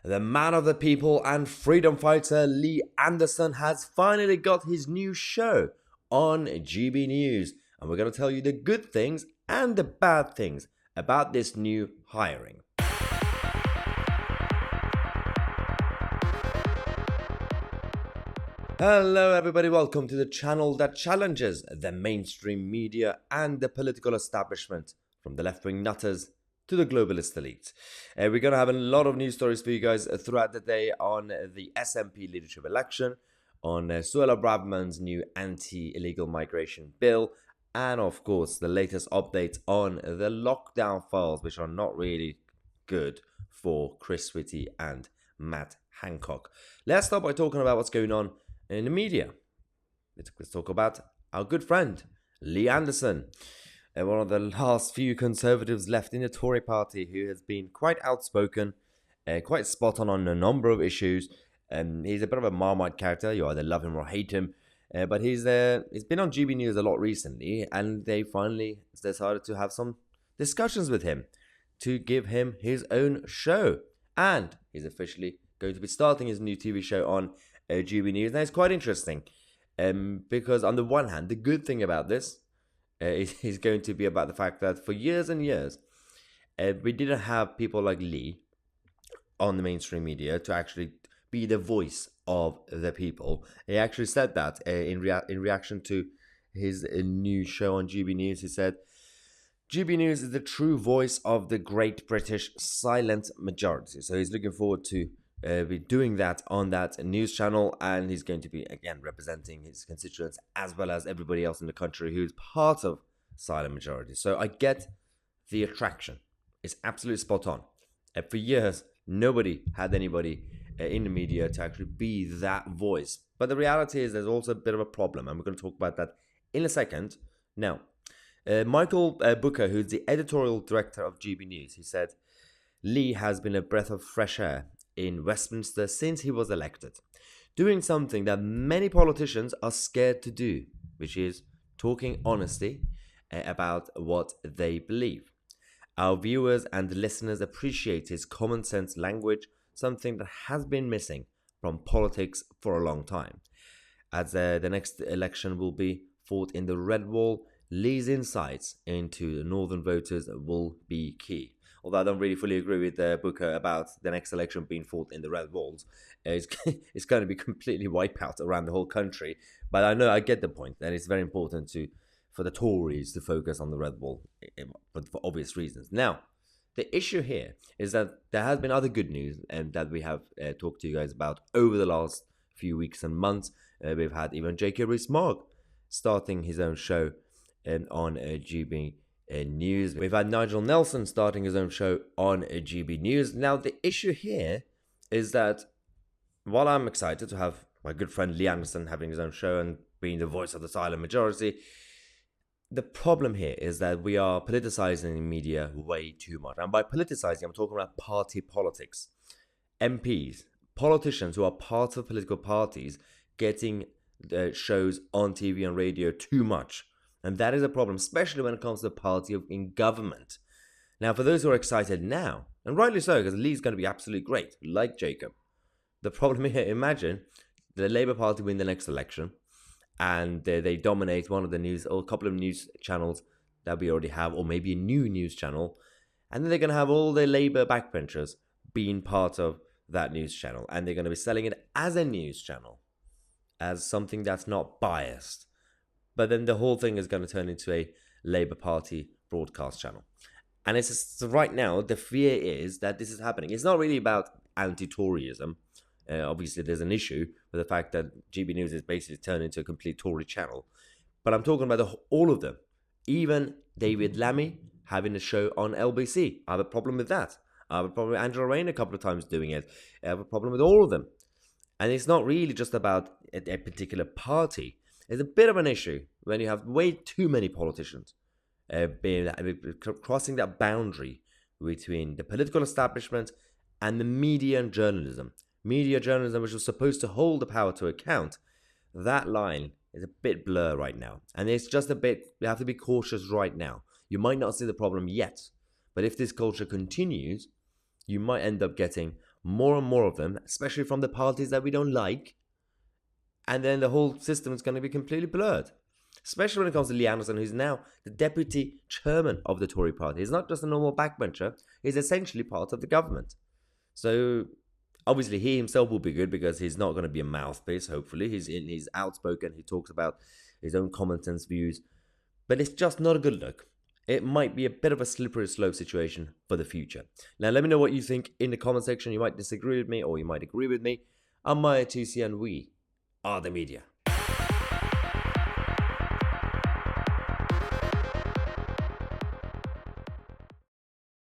The man of the people and freedom fighter Lee Anderson has finally got his new show on GB News, and we're going to tell you the good things and the bad things about this new hiring. Hello everybody, welcome to the channel that challenges the mainstream media and the political establishment, from the left-wing nutters to the globalist elite. We're going to have a lot of news stories for you guys throughout the day on the SNP leadership election, on Suella Braverman's new anti-illegal migration bill, and of course the latest updates on the lockdown files, which are not really good for Chris Whitty and Matt Hancock. Let's start by talking about what's going on in the media. Let's talk about our good friend Lee Anderson, one of the last few conservatives left in the Tory party, who has been quite outspoken, quite spot on a number of issues. He's a bit of a Marmite character. You either love him or hate him. But he's been on GB News a lot recently, and they finally decided to have some discussions with him to give him his own show. And he's officially going to be starting his new TV show on GB News. Now, it's quite interesting because on the one hand, the good thing about this is going to be about the fact that for years and years, we didn't have people like Lee on the mainstream media to actually be the voice of the people. He actually said that in reaction to his new show on GB News. He said, GB News is the true voice of the great British silent majority. So he's looking forward to be doing that on that news channel, and he's going to be again representing his constituents as well as everybody else in the country who's part of silent majority. So I get the attraction. It's absolutely spot on. For years, nobody had anybody in the media to actually be that voice. But the reality is there's also a bit of a problem, and we're going to talk about that in a second. Now, Michael Booker, who's the editorial director of GB News, he said, Lee has been a breath of fresh air in Westminster since he was elected, doing something that many politicians are scared to do, which is talking honestly about what they believe. Our viewers and listeners appreciate his common sense language, something that has been missing from politics for a long time. As the next election will be fought in the Red Wall, Lee's insights into the northern voters will be key. Although I don't really fully agree with Booker about the next election being fought in the Red Walls. It's going to be completely wipe out around the whole country. But I get the point that it's very important for the Tories to focus on the Red Wall for obvious reasons. Now, the issue here is that there has been other good news and that we have talked to you guys about over the last few weeks and months. We've had even J.K. Rees-Mogg starting his own show on GB News. We've had Nigel Nelson starting his own show on GB News. Now, the issue here is that while I'm excited to have my good friend Lee Anderson having his own show and being the voice of the silent majority, the problem here is that we are politicizing the media way too much. And by politicizing, I'm talking about party politics. MPs, politicians who are part of political parties getting shows on TV and radio too much. And that is a problem, especially when it comes to the party in government. Now, for those who are excited now, and rightly so, because Lee's going to be absolutely great, like Jacob. The problem here, imagine the Labour Party win the next election, and they dominate one of the news, or a couple of news channels that we already have, or maybe a new news channel, and then they're going to have all the Labour backbenchers being part of that news channel, and they're going to be selling it as a news channel, as something that's not biased. But then the whole thing is going to turn into a Labour Party broadcast channel. And it's just, right now, the fear is that this is happening. It's not really about anti-Toryism. Obviously, there's an issue with the fact that GB News is basically turned into a complete Tory channel. But I'm talking about all of them. Even David Lammy having a show on LBC. I have a problem with that. I have a problem with Angela Rayner a couple of times doing it. I have a problem with all of them. And it's not really just about a particular party. It's a bit of an issue when you have way too many politicians crossing that boundary between the political establishment and the media and journalism. Media journalism, which was supposed to hold the power to account, that line is a bit blur right now. And it's just a bit, you have to be cautious right now. You might not see the problem yet, but if this culture continues, you might end up getting more and more of them, especially from the parties that we don't like, and then the whole system is going to be completely blurred. Especially when it comes to Lee Anderson, who's now the deputy chairman of the Tory party. He's not just a normal backbencher, he's essentially part of the government. So obviously he himself will be good because he's not going to be a mouthpiece, hopefully. He's outspoken, he talks about his own common sense views. But it's just not a good look. It might be a bit of a slippery slope situation for the future. Now let me know what you think in the comment section. You might disagree with me or you might agree with me. I'm Mahyar Tousi and we are the media.